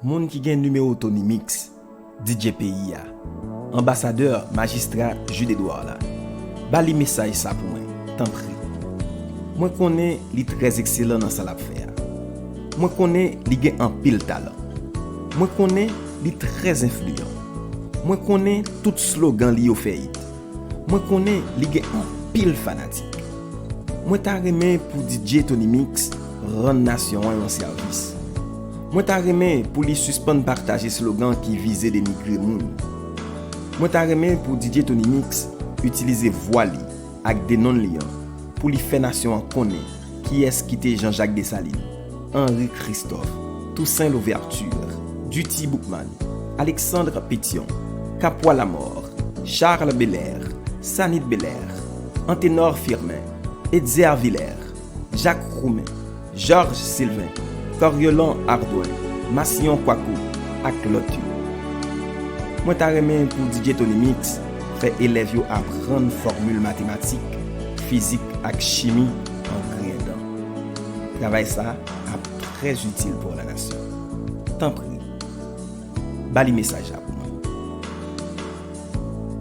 Moun qui gen numéro Tony Mix, DJ PIA, ambassadeur magistrat Jules Edouard là. Bali message ça pour moi, tant pis. Moi connais li très excellent dans ça l'a faire. Moi connais li gen en pile talent. Moi connais li très influent. Moi connais tout slogan li yo fait. Moi connais li gen en pile fanatique. Moi ta remè pour DJ Tony Mix rendre nation un service. Moi ta remè pour li suspendre partager slogan qui visait dénigrer moun. Moi ta remè pour DJ Tony Mix utiliser voix li ak des non liant pour li faire nation en connaît qui est quitté Jean-Jacques Dessalines, Henri Christophe, Toussaint Louverture, Duty Boukman, Alexandre Pétion, Capois la mort, Charles Belair, Sanit Belair, Anténor Firmin, Edzer Villers, Jacques Roumain, Georges Sylvain, Coriolan Ardouin, Massillon Kwaku, ak Lotu. Moi ta remè pour DJ Tony Mix fait élève yo apprendre formule mathématique, physique ak chimie en grédant. Travail ça est très utile pour la nation. Tant pis. Bali message.